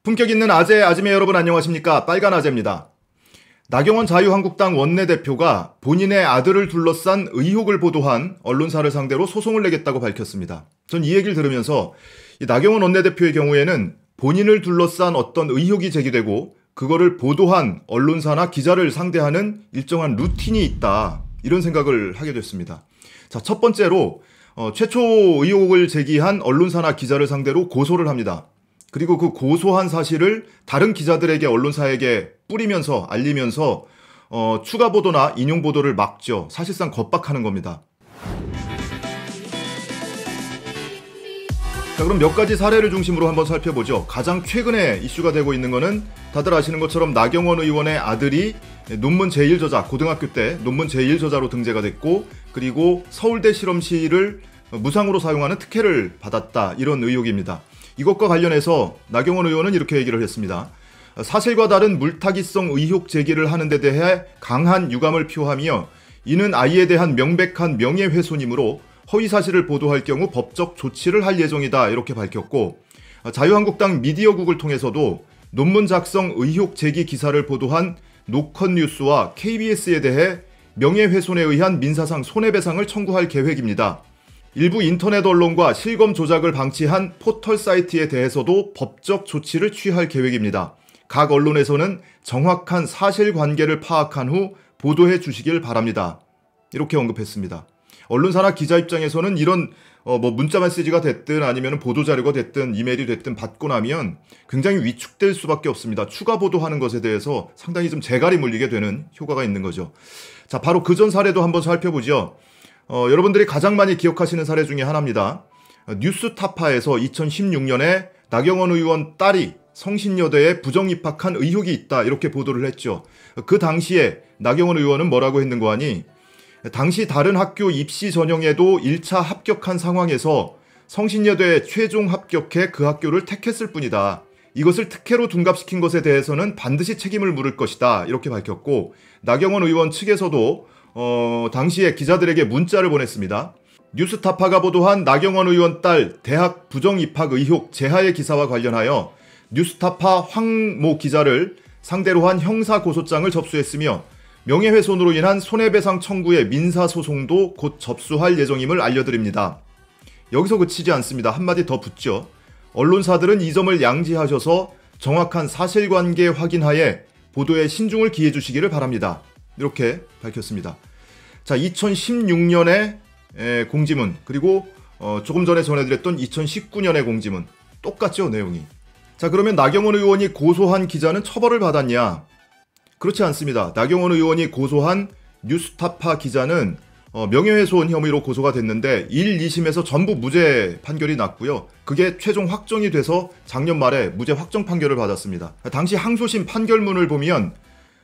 품격 있는 아재, 아지매 여러분 안녕하십니까? 빨간 아재입니다. 나경원 자유한국당 원내대표가 본인의 아들을 둘러싼 의혹을 보도한 언론사를 상대로 소송을 내겠다고 밝혔습니다. 전 이 얘기를 들으면서 이 나경원 원내대표의 경우에는 본인을 둘러싼 어떤 의혹이 제기되고 그거를 보도한 언론사나 기자를 상대하는 일정한 루틴이 있다. 이런 생각을 하게 됐습니다. 자, 첫 번째로 최초 의혹을 제기한 언론사나 기자를 상대로 고소를 합니다. 그리고 그 고소한 사실을 다른 기자들에게 언론사에게 뿌리면서 알리면서 추가 보도나 인용 보도를 막죠. 사실상 겁박하는 겁니다. 자, 그럼 몇 가지 사례를 중심으로 한번 살펴보죠. 가장 최근에 이슈가 되고 있는 거는 다들 아시는 것처럼 나경원 의원의 아들이 논문 제1저자, 고등학교 때 논문 제1저자로 등재가 됐고, 그리고 서울대 실험실을 무상으로 사용하는 특혜를 받았다, 이런 의혹입니다. 이것과 관련해서 나경원 의원은 이렇게 얘기를 했습니다. 사실과 다른 물타기성 의혹 제기를 하는 데 대해 강한 유감을 표하며 이는 아이에 대한 명백한 명예훼손이므로 허위사실을 보도할 경우 법적 조치를 할 예정이다, 이렇게 밝혔고, 자유한국당 미디어국을 통해서도 논문 작성 의혹 제기 기사를 보도한 노컷뉴스와 KBS에 대해 명예훼손에 의한 민사상 손해배상을 청구할 계획입니다. 일부 인터넷 언론과 실검 조작을 방치한 포털 사이트에 대해서도 법적 조치를 취할 계획입니다. 각 언론에서는 정확한 사실관계를 파악한 후 보도해 주시길 바랍니다. 이렇게 언급했습니다. 언론사나 기자 입장에서는 이런 문자 메시지가 됐든 아니면 보도자료가 됐든 이메일이 됐든 받고 나면 굉장히 위축될 수밖에 없습니다. 추가 보도하는 것에 대해서 상당히 좀 재갈이 물리게 되는 효과가 있는 거죠. 자, 바로 그전 사례도 한번 살펴보죠. 여러분들이 가장 많이 기억하시는 사례 중에 하나입니다. 뉴스타파에서 2016년에 나경원 의원 딸이 성신여대에 부정 입학한 의혹이 있다, 이렇게 보도를 했죠. 그 당시에 나경원 의원은 뭐라고 했는고 하니, 당시 다른 학교 입시 전형에도 1차 합격한 상황에서 성신여대에 최종 합격해 그 학교를 택했을 뿐이다. 이것을 특혜로 둔갑시킨 것에 대해서는 반드시 책임을 물을 것이다, 이렇게 밝혔고, 나경원 의원 측에서도 당시에 기자들에게 문자를 보냈습니다. 뉴스타파가 보도한 나경원 의원 딸 대학 부정 입학 의혹 재하의 기사와 관련하여 뉴스타파 황모 기자를 상대로 한 형사고소장을 접수했으며 명예훼손으로 인한 손해배상 청구의 민사소송도 곧 접수할 예정임을 알려드립니다. 여기서 그치지 않습니다. 한마디 더 붙죠. 언론사들은 이 점을 양지하셔서 정확한 사실관계 확인하에 보도에 신중을 기해 주시기를 바랍니다. 이렇게 밝혔습니다. 자, 2016년에 공지문, 그리고 조금 전에 전해드렸던 2019년의 공지문, 똑같죠, 내용이. 자, 그러면 나경원 의원이 고소한 기자는 처벌을 받았냐? 그렇지 않습니다. 나경원 의원이 고소한 뉴스타파 기자는 명예훼손 혐의로 고소가 됐는데 1, 2심에서 전부 무죄 판결이 났고요. 그게 최종 확정이 돼서 작년 말에 무죄 확정 판결을 받았습니다. 당시 항소심 판결문을 보면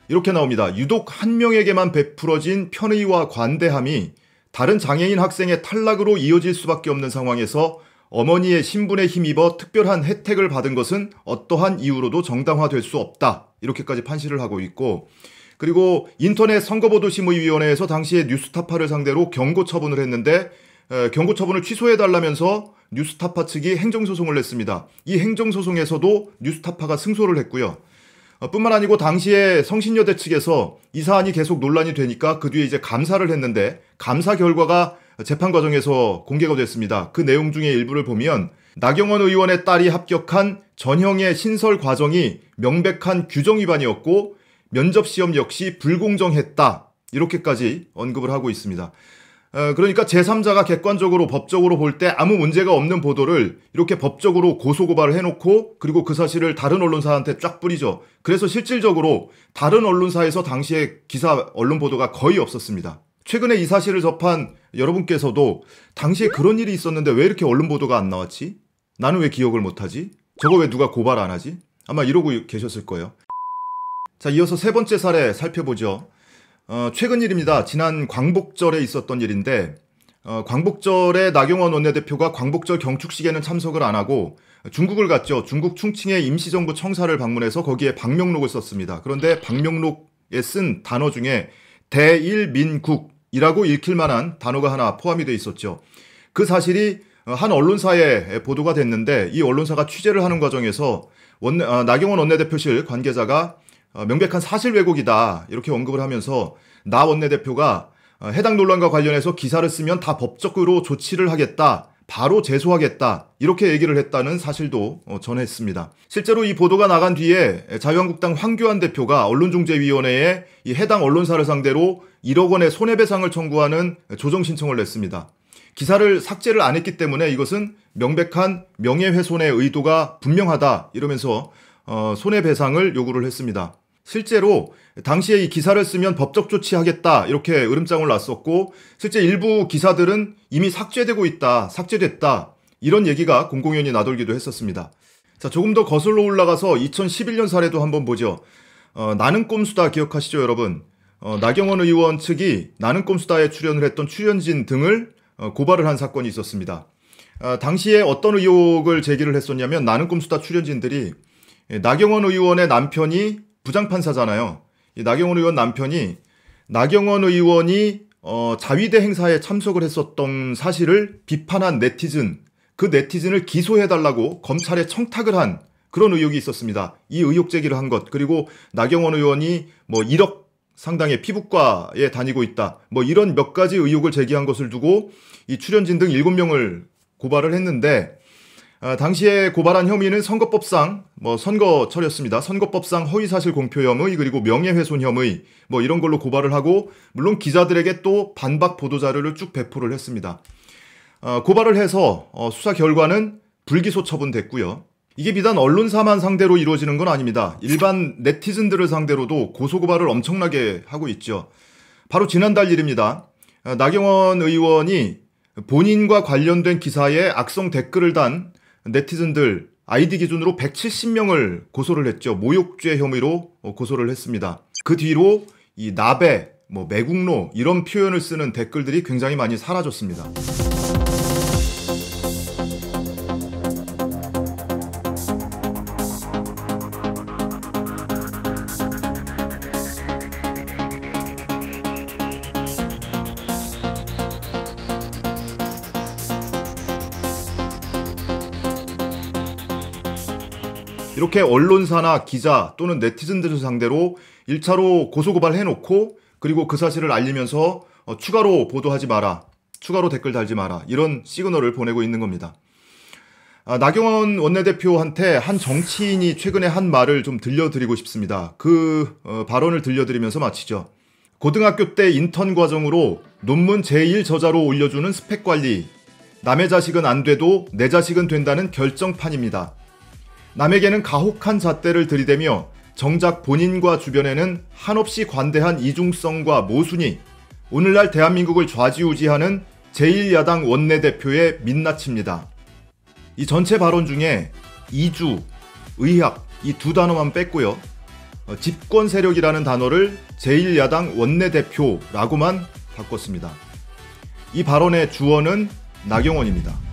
이렇게 나옵니다. 유독 한 명에게만 베풀어진 편의와 관대함이 다른 장애인 학생의 탈락으로 이어질 수밖에 없는 상황에서 어머니의 신분에 힘입어 특별한 혜택을 받은 것은 어떠한 이유로도 정당화될 수 없다, 이렇게까지 판시를 하고 있고, 그리고 인터넷 선거보도심의위원회에서 당시에 뉴스타파를 상대로 경고 처분을 했는데 경고 처분을 취소해달라면서 뉴스타파 측이 행정소송을 냈습니다. 이 행정소송에서도 뉴스타파가 승소를 했고요. 뿐만 아니고 당시에 성신여대 측에서 이 사안이 계속 논란이 되니까 그 뒤에 이제 감사를 했는데 감사 결과가 재판 과정에서 공개가 됐습니다. 그 내용 중에 일부를 보면 나경원 의원의 딸이 합격한 전형의 신설 과정이 명백한 규정 위반이었고 면접 시험 역시 불공정했다, 이렇게까지 언급을 하고 있습니다. 그러니까 제3자가 객관적으로 법적으로 볼 때 아무 문제가 없는 보도를 이렇게 법적으로 고소고발을 해놓고 그리고 그 사실을 다른 언론사한테 쫙 뿌리죠. 그래서 실질적으로 다른 언론사에서 당시에 기사 언론 보도가 거의 없었습니다. 최근에 이 사실을 접한 여러분께서도 당시에 그런 일이 있었는데 왜 이렇게 언론 보도가 안 나왔지? 나는 왜 기억을 못하지? 저거 왜 누가 고발 안 하지? 아마 이러고 계셨을 거예요. 자, 이어서 세 번째 사례 살펴보죠. 최근 일입니다. 지난 광복절에 있었던 일인데 광복절에 나경원 원내대표가 광복절 경축식에는 참석을 안 하고 중국을 갔죠. 중국 충칭의 임시정부 청사를 방문해서 거기에 방명록을 썼습니다. 그런데 방명록에 쓴 단어 중에 대일민국이라고 읽힐 만한 단어가 하나 포함이 돼 있었죠. 그 사실이 한 언론사에 보도가 됐는데 이 언론사가 취재를 하는 과정에서 나경원 원내대표실 관계자가 명백한 사실 왜곡이다 이렇게 언급을 하면서 나 원내대표가 해당 논란과 관련해서 기사를 쓰면 다 법적으로 조치를 하겠다, 바로 제소하겠다 이렇게 얘기를 했다는 사실도 전했습니다. 실제로 이 보도가 나간 뒤에 자유한국당 황교안 대표가 언론중재위원회에 이 해당 언론사를 상대로 1억 원의 손해배상을 청구하는 조정 신청을 냈습니다. 기사를 삭제를 안 했기 때문에 이것은 명백한 명예훼손의 의도가 분명하다 이러면서 손해배상을 요구를 했습니다. 실제로 당시에 이 기사를 쓰면 법적 조치하겠다 이렇게 으름장을 놨었고 실제 일부 기사들은 이미 삭제되고 있다, 삭제됐다 이런 얘기가 공공연히 나돌기도 했었습니다. 자, 조금 더 거슬러 올라가서 2011년 사례도 한번 보죠. 나는 꼼수다 기억하시죠 여러분? 나경원 의원 측이 나는 꼼수다에 출연을 했던 출연진 등을 고발을 한 사건이 있었습니다. 당시에 어떤 의혹을 제기를 했었냐면 나는 꼼수다 출연진들이 나경원 의원의 남편이 부장판사잖아요. 이 나경원 의원 남편이 나경원 의원이 자위대 행사에 참석을 했었던 사실을 비판한 네티즌, 그 네티즌을 기소해달라고 검찰에 청탁을 한 그런 의혹이 있었습니다. 이 의혹 제기를 한 것, 그리고 나경원 의원이 1억 상당의 피부과에 다니고 있다, 이런 몇 가지 의혹을 제기한 것을 두고 이 출연진 등 7명을 고발을 했는데 당시에 고발한 혐의는 선거법상 선거철이었습니다. 선거법상 허위사실 공표 혐의 그리고 명예훼손 혐의 이런 걸로 고발을 하고 물론 기자들에게 또 반박 보도자료를 쭉 배포를 했습니다. 고발을 해서 수사 결과는 불기소 처분됐고요. 이게 비단 언론사만 상대로 이루어지는 건 아닙니다. 일반 네티즌들을 상대로도 고소고발을 엄청나게 하고 있죠. 바로 지난달 일입니다. 나경원 의원이 본인과 관련된 기사에 악성 댓글을 단 네티즌들 아이디 기준으로 170명을 고소를 했죠. 모욕죄 혐의로 고소를 했습니다. 그 뒤로 이 나배, 매국노 이런 표현을 쓰는 댓글들이 굉장히 많이 사라졌습니다. 이렇게 언론사나 기자 또는 네티즌들을 상대로 1차로 고소고발 해놓고 그리고 그 사실을 알리면서 추가로 보도하지 마라, 추가로 댓글 달지 마라 이런 시그널을 보내고 있는 겁니다. 나경원 원내대표한테 한 정치인이 최근에 한 말을 좀 들려드리고 싶습니다. 그 발언을 들려드리면서 마치죠. 고등학교 때 인턴 과정으로 논문 제1저자로 올려주는 스펙 관리, 남의 자식은 안 돼도 내 자식은 된다는 결정판입니다. 남에게는 가혹한 잣대를 들이대며 정작 본인과 주변에는 한없이 관대한 이중성과 모순이 오늘날 대한민국을 좌지우지하는 제1야당 원내대표의 민낯입니다. 이 전체 발언 중에 이주, 의학 이 두 단어만 뺐고요. 집권 세력이라는 단어를 제1야당 원내대표라고만 바꿨습니다. 이 발언의 주어는 나경원입니다.